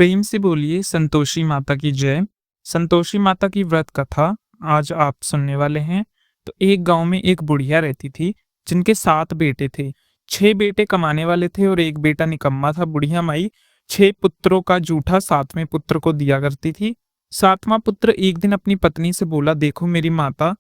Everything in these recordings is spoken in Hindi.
प्रेम से बोलिए संतोषी माता की जय। संतोषी माता की व्रत कथा आज आप सुनने वाले हैं। तो एक गांव में एक बुढ़िया रहती थी जिनके 7 बेटे थे। 6 बेटे कमाने वाले थे और एक बेटा निकम्मा था। बुढ़िया माई 6 पुत्रों का जूठा 7वें पुत्र को दिया करती थी। 7वां पुत्र एक दिन अपनी पत्नी से बोला, देखो मेरी माता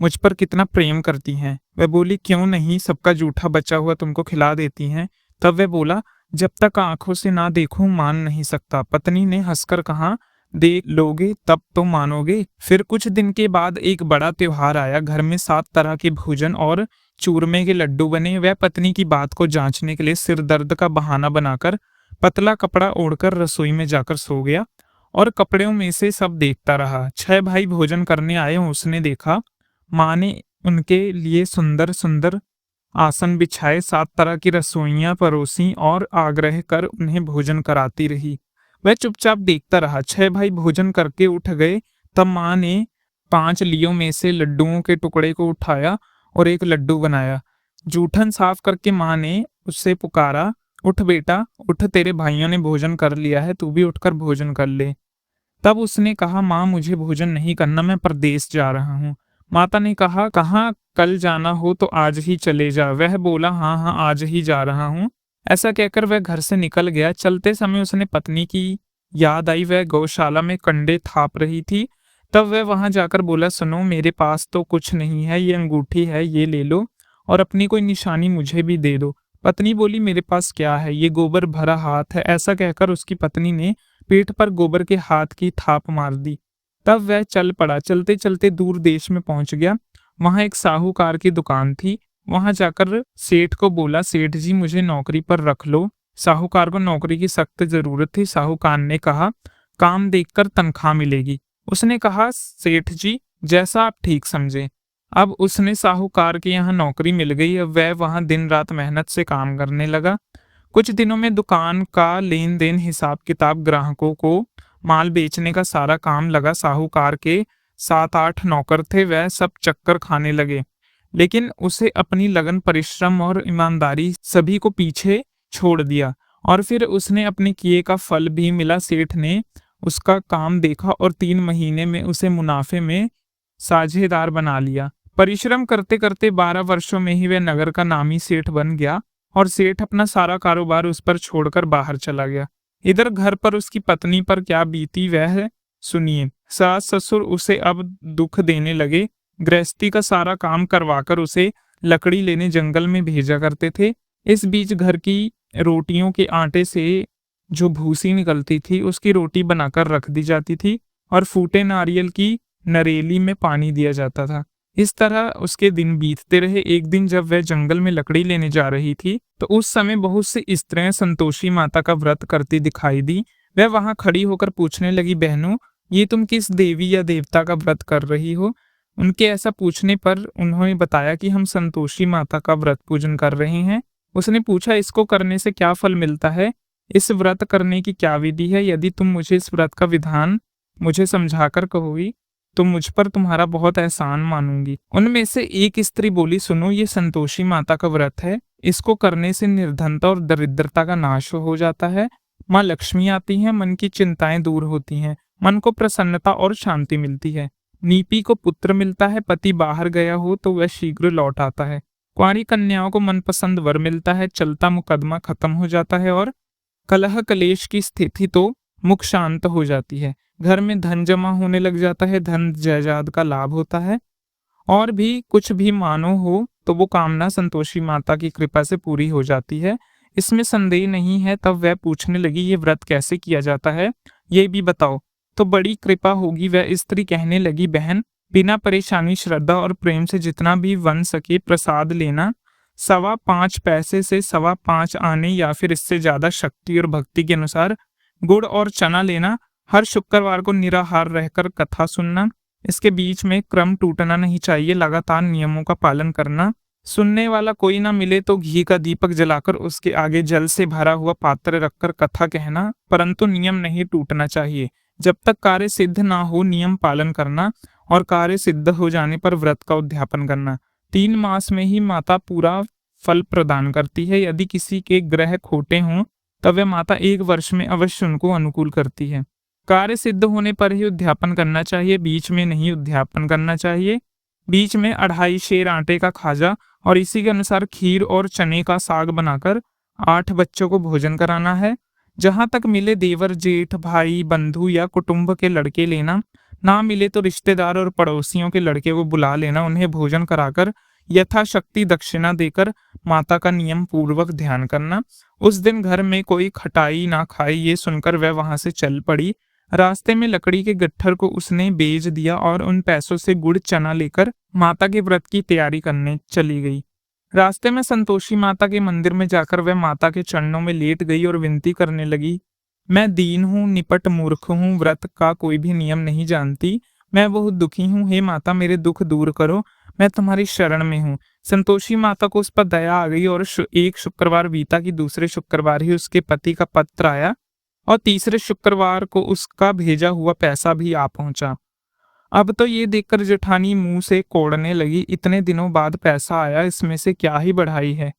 मुझ पर कितना प्रेम करती हैं। वह बोली, क्यों नहीं, सबका जूठा बचा हुआ तुमको खिला देती हैं। तब वह बोला, जब तक आंखों से ना देखूं मान नहीं सकता। पत्नी ने हंसकर कहा, देख लोगे तब तो मानोगे। फिर कुछ दिन के बाद एक बड़ा त्योहार आया। घर में 7 तरह के भोजन और चूरमे के लड्डू बने। वह पत्नी की बात को जांचने के लिए सिर दर्द का बहाना बनाकर पतला कपड़ा ओढ़कर रसोई में जाकर सो गया और कपड़ों में से सब देखता रहा। 6 भाई भोजन करने आए। उसने देखा माँ ने उनके लिए सुंदर सुंदर आसन बिछाए, 7 तरह की रसोइयां परोसी और आग्रह कर उन्हें भोजन कराती रही। वह चुपचाप देखता रहा। 6 भाई भोजन करके उठ गए। तब माँ ने 5 लियों में से लड्डुओं के टुकड़े को उठाया और एक लड्डू बनाया। जूठन साफ करके माँ ने उससे पुकारा, उठ बेटा उठ, तेरे भाइयों ने भोजन कर लिया है, तू भी उठकर भोजन कर ले। तब उसने कहा, माँ मुझे भोजन नहीं करना, मैं परदेश जा रहा हूँ। माता ने कहा, कहाँ, कल जाना हो तो आज ही चले जा। वह बोला, हाँ हाँ आज ही जा रहा हूँ। ऐसा कहकर वह घर से निकल गया। चलते समय उसने पत्नी की याद आई। वह गौशाला में कंडे थाप रही थी। तब वह वहां जाकर बोला, सुनो मेरे पास तो कुछ नहीं है, ये अंगूठी है, ये ले लो और अपनी कोई निशानी मुझे भी दे दो। पत्नी बोली, मेरे पास क्या है, ये गोबर भरा हाथ है। ऐसा कहकर उसकी पत्नी ने पीठ पर गोबर के हाथ की थाप मार दी। तब वह चल पड़ा। चलते चलते दूर देश में पहुंच गया। वहां एक साहूकार की दुकान थी। वहां जाकर सेठ को बोला, सेठ जी मुझे नौकरी पर रख लो। साहूकार को नौकरी की सख्त जरूरत थी। साहूकार ने कहा, काम देखकर तनख्वाह मिलेगी। उसने कहा, सेठ जी जैसा आप ठीक समझे। अब उसने साहूकार के यहाँ नौकरी मिल गई। अब वह वहां दिन रात मेहनत से काम करने लगा। कुछ दिनों में दुकान का लेन देन, हिसाब किताब, ग्राहकों को माल बेचने का सारा काम लगा। साहूकार के 7-8 नौकर थे। वह सब चक्कर खाने लगे, लेकिन उसे अपनी लगन, परिश्रम और ईमानदारी सभी को पीछे छोड़ दिया। और फिर उसने अपने किए का फल भी मिला। सेठ ने उसका काम देखा और 3 महीने में उसे मुनाफे में साझेदार बना लिया। परिश्रम करते करते 12 वर्षों में ही वह नगर का नामी सेठ बन गया और सेठ अपना सारा कारोबार उस पर छोड़कर बाहर चला गया। इधर घर पर उसकी पत्नी पर क्या बीती वह सुनिए। सास ससुर उसे अब दुख देने लगे। गृहस्थी का सारा काम करवाकर उसे लकड़ी लेने जंगल में भेजा करते थे। इस बीच घर की रोटियों के आटे से जो भूसी निकलती थी उसकी रोटी बनाकर रख दी जाती थी और फूटे नारियल की नरेली में पानी दिया जाता था। इस तरह उसके दिन बीतते रहे। एक दिन जब वह जंगल में लकड़ी लेने जा रही थी तो उस समय बहुत सी स्त्रियां संतोषी माता का व्रत करती दिखाई दी। वह वहां खड़ी होकर पूछने लगी, बहनों ये तुम किस देवी या देवता का व्रत कर रही हो? उनके ऐसा पूछने पर उन्होंने बताया कि हम संतोषी माता का व्रत पूजन कर रहे हैं। उसने पूछा, इसको करने से क्या फल मिलता है? इस व्रत करने की क्या विधि है? यदि तुम मुझे इस व्रत का विधान मुझे समझाकर कहोगी तो मुझ पर तुम्हारा बहुत एहसान मानूंगी। उनमें से एक स्त्री बोली, सुनो ये संतोषी माता का व्रत है। इसको करने से निर्धनता और दरिद्रता का नाश हो जाता है। माँ लक्ष्मी आती है, मन की चिंताएं दूर होती हैं, मन को प्रसन्नता और शांति मिलती है। नीपी को पुत्र मिलता है, पति बाहर गया हो तो वह शीघ्र लौट आता है। कुंवारी कन्याओं को मनपसंद वर मिलता है, चलता मुकदमा खत्म हो जाता है और कलह कलेश की स्थिति तो मुख शांत हो जाती है। घर में धन जमा होने लग जाता है, धन जायदाद का लाभ होता है और भी कुछ भी मानो हो तो वो कामना संतोषी माता की कृपा से पूरी हो जाती है। इसमें संदेह नहीं है। तब वह पूछने लगी, ये व्रत कैसे किया जाता है, ये भी बताओ तो बड़ी कृपा होगी। वह स्त्री कहने लगी, बहन बिना परेशानी, श्रद्धा और प्रेम से जितना भी बन सके प्रसाद लेना। 5.25 पैसे से 5.25 आने या फिर इससे ज्यादा शक्ति और भक्ति के अनुसार गुड़ और चना लेना। हर शुक्रवार को निराहार रहकर कथा सुनना। इसके बीच में क्रम टूटना नहीं चाहिए। लगातार नियमों का पालन करना। सुनने वाला कोई ना मिले तो घी का दीपक जलाकर उसके आगे जल से भरा हुआ पात्र रखकर कथा कहना, परंतु नियम नहीं टूटना चाहिए। जब तक कार्य सिद्ध ना हो नियम पालन करना और कार्य सिद्ध हो जाने पर व्रत का उद्यापन करना। 3 मास में ही माता पूरा फल प्रदान करती है। यदि किसी के ग्रह खोटे हों तब वह माता 1 वर्ष में अवश्य उनको अनुकूल करती है। कार्य सिद्ध होने पर ही उद्यापन करना चाहिए, बीच में नहीं उद्यापन करना चाहिए। बीच में 2.5 सेर आटे का खाजा और इसी के अनुसार खीर और चने का साग बनाकर 8 बच्चों को भोजन कराना है। जहां तक मिले देवर, जेठ, भाई, बंधु या कुटुंब के लड़के लेना, ना मिले तो रिश्तेदार और पड़ोसियों के लड़के को बुला लेना, उन्हें भोजन कराकर यथाशक्ति दक्षिणा देकर माता का नियम पूर्वक ध्यान करना। उस दिन घर में कोई खटाई ना खाए, ये सुनकर वह वहां से चल पड़ी। रास्ते में लकड़ी के गट्ठर को उसने बेच दिया और उन पैसों से गुड़ चना लेकर माता के व्रत की तैयारी करने चली गई। रास्ते में संतोषी माता के मंदिर में जाकर वह माता के चरणों में लेट गई और विनती करने लगी, मैं दीन हूँ, निपट मूर्ख हूँ, व्रत का कोई भी नियम नहीं जानती, मैं बहुत दुखी हूँ, हे माता मेरे दुख दूर करो, मैं तुम्हारी शरण में हूँ। संतोषी माता को उस पर दया आ गई और एक शुक्रवार बीता कि दूसरे शुक्रवार ही उसके पति का पत्र आया और तीसरे शुक्रवार को उसका भेजा हुआ पैसा भी आ पहुंचा। अब तो ये देखकर जेठानी मुंह से कोड़ने लगी, इतने दिनों बाद पैसा आया, इसमें से क्या ही बढ़ाई है।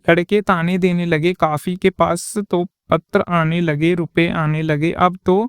लड़के ताने देने लगे, काफी के पास तो पत्र आने लगे, रुपए आने लगे, अब तो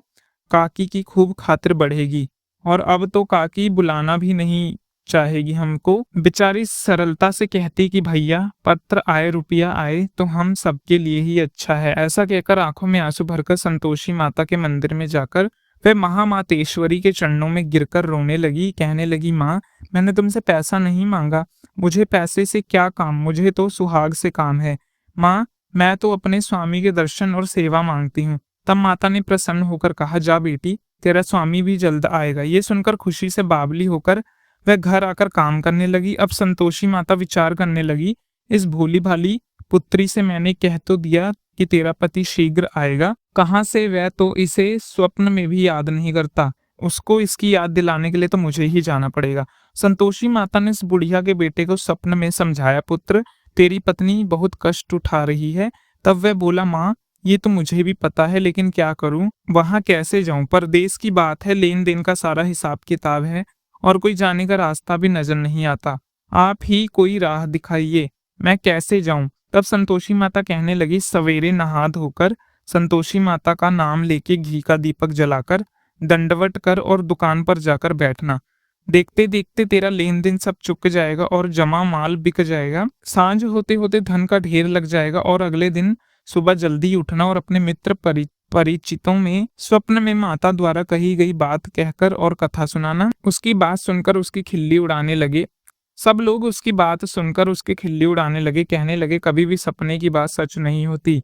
काकी की खूब खातिर बढ़ेगी और अब तो काकी बुलाना भी नहीं चाहेगी हमको। बेचारी सरलता से कहती कि भैया पत्र आए, रुपया आए तो हम सबके लिए ही अच्छा है। ऐसा कहकर आंखों में आंसू भरकर संतोषी माता के मंदिर में जाकर वह महामातेश्वरी के चरणों में गिरकर रोने लगी, कहने लगी, माँ मैंने तुमसे पैसा नहीं मांगा, मुझे पैसे से क्या काम, मुझे तो सुहाग से काम है। माँ मैं तो अपने स्वामी के दर्शन और सेवा मांगती हूँ। तब माता ने प्रसन्न होकर कहा, जा बेटी तेरा स्वामी भी जल्द आएगा। ये सुनकर खुशी से बावली होकर वह घर आकर काम करने लगी। अब संतोषी माता विचार करने लगी, इस भोली भाली पुत्री से मैंने कह तो दिया कि तेरा पति शीघ्र आएगा, कहाँ से, वह तो इसे स्वप्न में भी याद नहीं करता, उसको इसकी याद दिलाने के लिए तो मुझे ही जाना पड़ेगा। संतोषी माता ने इस बुढ़िया के बेटे को स्वप्न में समझाया, पुत्र तेरी पत्नी बहुत कष्ट उठा रही है। तब वह बोला, माँ ये तो मुझे भी पता है, लेकिन क्या करूं, वहां कैसे जाऊं, परदेश की बात है, लेन देन का सारा हिसाब किताब है और कोई जाने का रास्ता भी नजर नहीं आता, आप ही कोई राह दिखाइए, मैं कैसे जाऊं। तब संतोषी माता कहने लगी, सवेरे नहा धोकर संतोषी माता का नाम लेके घी का दीपक जलाकर दंडवत कर और दुकान पर जाकर बैठना। देखते देखते तेरा लेन देन सब चुक जाएगा और जमा माल बिक जाएगा। सांझ होते होते धन का ढेर लग जाएगा और अगले दिन सुबह जल्दी उठना और अपने मित्र परिचितों में स्वप्न में माता द्वारा कही गई बात कहकर और कथा सुनाना। उसकी बात सुनकर उसकी खिल्ली उड़ाने लगे। सब लोग उसकी बात सुनकर उसकी खिल्ली उड़ाने लगे, कहने लगे, कभी भी सपने की बात सच नहीं होती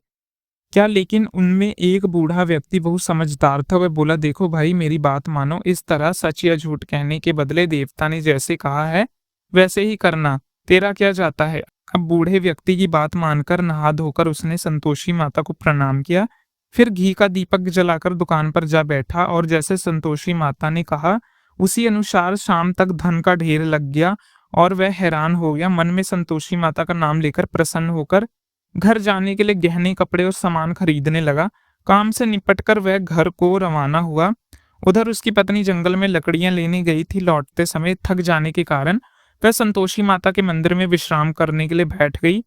क्या। लेकिन उनमें एक बूढ़ा व्यक्ति बहुत समझदार था। वह बोला, देखो भाई मेरी बात मानो, इस तरह सच या झूठ कहने के बदले देवता ने जैसे कहा है वैसे ही करना, तेरा क्या जाता है। अब बूढ़े व्यक्ति की बात मानकर नहा धोकर उसने संतोषी माता को प्रणाम किया, फिर घी का दीपक जलाकर दुकान पर जा बैठा और जैसे संतोषी माता ने कहा उसी अनुसार शाम तक धन का ढेर लग गया और वह हैरान हो गया। मन में संतोषी माता का नाम लेकर प्रसन्न होकर घर जाने के लिए गहने, कपड़े और सामान खरीदने लगा। काम से निपटकर वह घर को रवाना हुआ। उधर उसकी पत्नी जंगल में लकड़ियां लेने गई थी। लौटते समय थक जाने के कारण वह संतोषी माता के मंदिर में विश्राम करने के लिए बैठ गई।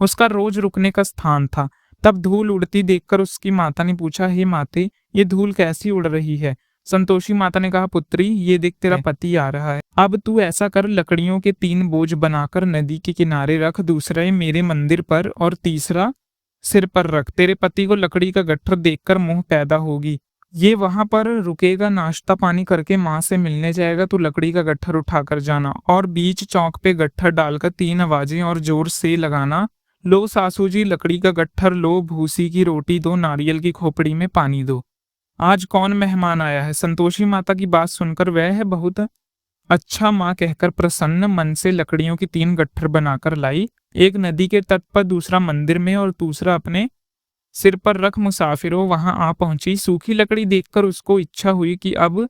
उसका रोज रुकने का स्थान था। तब धूल उड़ती देखकर उसकी माता ने पूछा, हे माते ये धूल कैसी उड़ रही है। संतोषी माता ने कहा, पुत्री ये देख तेरा पति आ रहा है, अब तू ऐसा कर, लकड़ियों के 3 बोझ बनाकर नदी के किनारे रख, दूसरा मेरे मंदिर पर और तीसरा सिर पर रख। तेरे पति को लकड़ी का गट्ठर देखकर मोह पैदा होगी, ये वहां पर रुकेगा, नाश्ता पानी करके माँ से मिलने जाएगा, तो लकड़ी का गट्ठर उठाकर जाना और बीच चौक पे गट्ठर डालकर 3 आवाजें और जोर से लगाना, लो सासू जी लकड़ी का गट्ठर लो, भूसी की रोटी दो, नारियल की खोपड़ी में पानी दो, आज कौन मेहमान आया है। संतोषी माता की बात सुनकर वह है बहुत अच्छा माँ कहकर प्रसन्न मन से लकड़ियों की 3 गट्ठर बनाकर लाई। एक नदी के तट पर, दूसरा मंदिर में और दूसरा अपने सिर पर रख। मुसाफिरों वहां आ पहुंची। सूखी लकड़ी देखकर उसको इच्छा हुई कि अब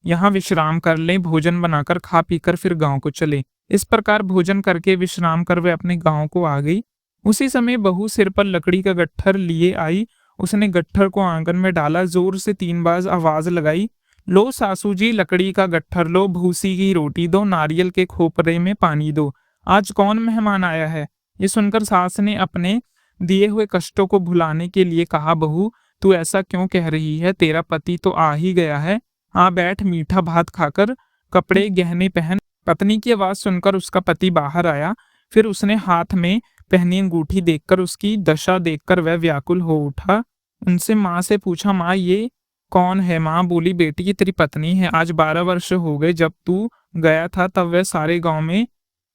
यहाँ विश्राम कर ले, भोजन बनाकर खा पीकर फिर गांव को चले। इस प्रकार भोजन करके विश्राम कर वे अपने गांव को आ गई। उसी समय बहू सिर पर लकड़ी का गट्ठर लिए आई। उसने गट्ठर को आंगन में डाला, जोर से 3 बार आवाज लगाई, लो सासू जी लकड़ी का गट्ठर लो, भूसी की रोटी दो, नारियल के खोपरे में पानी दो, आज कौन मेहमान आया है। ये सुनकर सास ने अपने दिए हुए कष्टों को भुलाने के लिए कहा, बहू तू ऐसा क्यों कह रही है, तेरा पति तो आ ही गया है, आ बैठ मीठा भात खाकर कपड़े गहने पहन। पत्नी की आवाज सुनकर उसका पति बाहर आया। फिर उसने हाथ में पहनी अंगूठी देखकर उसकी दशा देखकर वह व्याकुल हो उठा। उनसे माँ से पूछा, माँ ये कौन है? माँ बोली, बेटी ये तेरी पत्नी है। आज 12 वर्ष हो गए, जब तू गया था तब वह सारे गांव में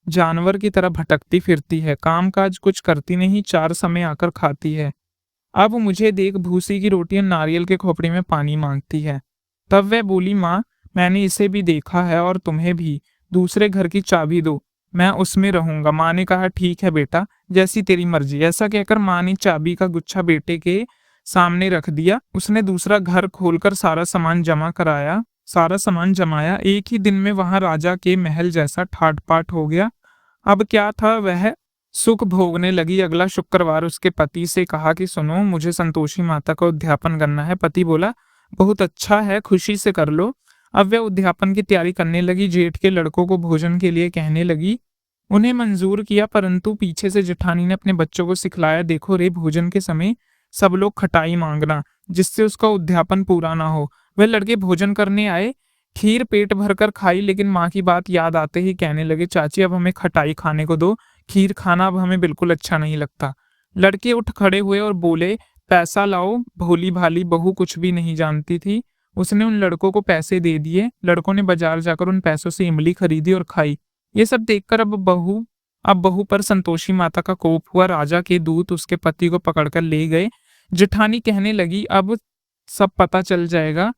जानवर की तरह भटकती फिरती है, काम काज कुछ करती नहीं, 4 समय आकर खाती है। अब मुझे देख भूसी की रोटी और नारियल के खोपड़ी में पानी मांगती है। तब वह बोली, माँ मैंने इसे भी देखा है और तुम्हें भी, दूसरे घर की चाबी दो, मैं उसमें रहूंगा। माँ ने कहा, ठीक है बेटा, जैसी तेरी मर्जी। ऐसा कहकर माँ ने चाबी का गुच्छा बेटे के सामने रख दिया। उसने दूसरा घर खोलकर सारा सामान जमाया। एक ही दिन में वहां राजा के महल जैसा ठाट पाट हो गया। अब क्या था, वह सुख भोगने लगी। अगला शुक्रवार उसके पति से कहा कि सुनो, मुझे संतोषी माता का उद्यापन करना है। पति बोला, बहुत अच्छा है, खुशी से कर लो। अब वह उद्यापन की तैयारी करने लगी। जेठ के लड़कों को भोजन के लिए कहने लगी। उन्हें मंजूर किया, परंतु पीछे से जेठानी ने अपने बच्चों को सिखलाया, देखो रे, भोजन के समय सब लोग खटाई मांगना, जिससे उसका उद्यापन पूरा ना हो। वह लड़के भोजन करने आए, खीर पेट भरकर खाई, लेकिन माँ की बात याद आते ही कहने लगे, चाची अब हमें खटाई खाने को दो, खीर खाना अब हमें बिल्कुल अच्छा नहीं लगता। लड़के उठ खड़े हुए और बोले, पैसा लाओ। भोली भाली बहू कुछ भी नहीं जानती थी। उसने उन लड़कों को पैसे दे दिए। लड़कों ने बाजार जाकर उन पैसों से इमली खरीदी और खाई। ये सब देखकर अब बहू पर संतोषी माता का कोप हुआ। राजा के दूत उसके पति को पकड़कर ले गए। जेठानी कहने लगी, अब सब पता चल जाएगा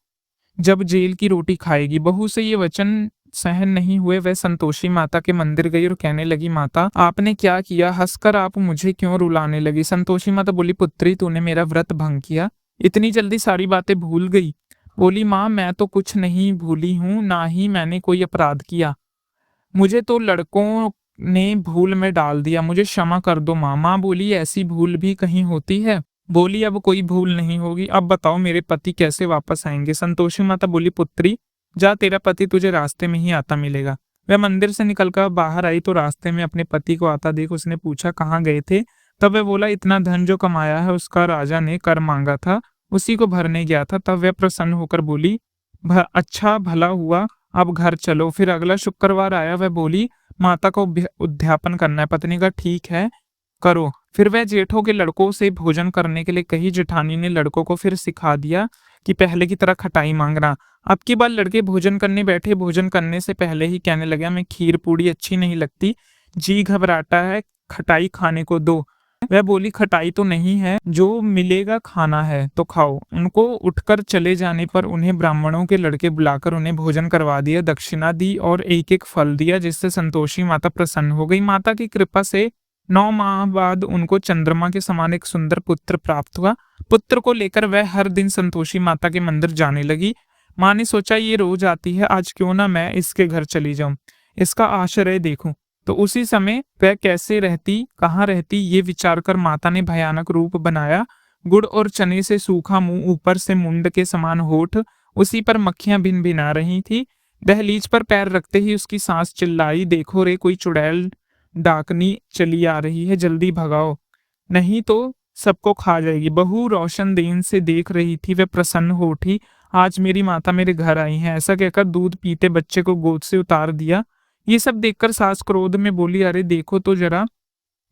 जब जेल की रोटी खाएगी। बहू से ये वचन सहन नहीं हुए। वह संतोषी माता के मंदिर गई और कहने लगी, माता आपने क्या किया? हंसकर आप मुझे क्यों रुलाने लगी? संतोषी माता बोली, पुत्री तूने मेरा व्रत भंग किया, इतनी जल्दी सारी बातें भूल गई? बोली, माँ मैं तो कुछ नहीं भूली हूँ, ना ही मैंने कोई अपराध किया, मुझे तो लड़कों ने भूल में डाल दिया, मुझे क्षमा कर दो माँ। माँ बोली, ऐसी भूल भी कहीं होती है? बोली, अब कोई भूल नहीं होगी। अब बताओ मेरे पति कैसे वापस आएंगे? संतोषी माता बोली, पुत्री जा, तेरा पति तुझे रास्ते में ही आता मिलेगा। वह मंदिर से निकलकर बाहर आई तो रास्ते में अपने पति को आता देख उसने पूछा, कहाँ गए थे? तब वह बोला, इतना धन जो कमाया है उसका राजा ने कर मांगा था, उसी को भरने गया था। तब वह प्रसन्न होकर बोली, अच्छा भला हुआ, अब घर चलो। फिर अगला शुक्रवार आया। वह बोली, माता को उद्यापन करना है। पत्नी का, ठीक है करो। फिर वह जेठों के लड़कों से भोजन करने के लिए कही। जेठानी ने लड़कों को फिर सिखा दिया कि पहले की तरह खटाई मांगना। अब की बार लड़के भोजन करने बैठे। भोजन करने से पहले ही कहने लगा, मैं खीर पूड़ी अच्छी नहीं लगती, जी घबराता है, खटाई खाने को दो। वह बोली, खटाई तो नहीं है, जो मिलेगा खाना है तो खाओ। उनको उठकर चले जाने पर उन्हें ब्राह्मणों के लड़के बुलाकर उन्हें भोजन करवा दिया, दक्षिणा दी और एक एक फल दिया, जिससे संतोषी माता प्रसन्न हो गई। माता की कृपा से 9 माह बाद उनको चंद्रमा के समान एक सुंदर पुत्र प्राप्त हुआ। पुत्र को लेकर वह हर दिन संतोषी माता के मंदिर जाने लगी। माँ ने सोचा, ये रोज आती है, आज क्यों ना मैं इसके घर चली जाऊं, इसका आश्रय देखूं। तो उसी समय वह कैसे रहती, कहाँ रहती, ये विचार कर माता ने भयानक रूप बनाया। गुड़ और चने से सूखा मुंह, ऊपर से मुंड के समान होठ, उसी पर मक्खियां भिन भिना रही थी। दहलीज पर पैर रखते ही उसकी सांस चिल्लाई, देखो रे, कोई चुड़ैल डाकनी चली आ रही है, जल्दी भगाओ, नहीं तो सबको खा जाएगी। बहू रोशन देन से देख रही थी। वह प्रसन्न हो उठी, आज मेरी माता मेरे घर आई है। ऐसा कहकर दूध पीते बच्चे को गोद से उतार दिया। ये सब देखकर सास क्रोध में बोली, अरे देखो तो जरा,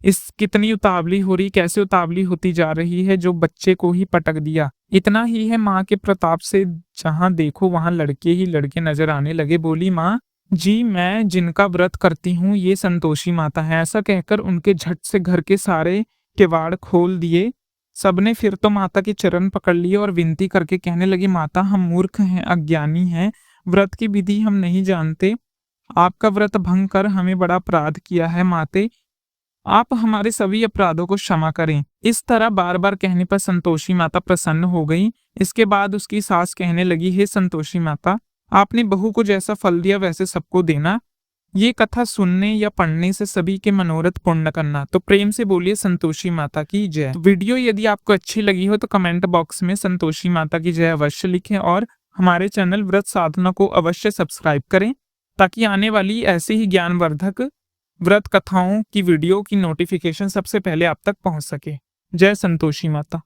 इस कितनी उतावली हो रही, कैसे उतावली होती जा रही है, जो बच्चे को ही पटक दिया। इतना ही है, माँ के प्रताप से जहां देखो वहां लड़के ही लड़के नजर आने लगे। बोली, माँ जी मैं जिनका व्रत करती हूँ ये संतोषी माता है। ऐसा कहकर उनके झट से घर के सारे किवाड़ खोल दिए। सबने फिर तो माता के चरण पकड़ लिए और विनती करके कहने लगी, माता हम मूर्ख हैं, अज्ञानी हैं, व्रत की विधि हम नहीं जानते, आपका व्रत भंग कर हमें बड़ा अपराध किया है। माते आप हमारे सभी अपराधों को क्षमा करें। इस तरह बार बार कहने पर संतोषी माता प्रसन्न हो गई। इसके बाद उसकी सास कहने लगी, हे संतोषी माता, आपने बहू को जैसा फल दिया वैसे सबको देना। ये कथा सुनने या पढ़ने से सभी के मनोरथ पूर्ण करना। तो प्रेम से बोलिए संतोषी माता की जय। तो वीडियो यदि आपको अच्छी लगी हो तो कमेंट बॉक्स में संतोषी माता की जय अवश्य लिखें और हमारे चैनल व्रत साधना को अवश्य सब्सक्राइब करें, ताकि आने वाली ऐसे ही ज्ञानवर्धक व्रत कथाओं की वीडियो की नोटिफिकेशन सबसे पहले आप तक पहुंच सके। जय संतोषी माता।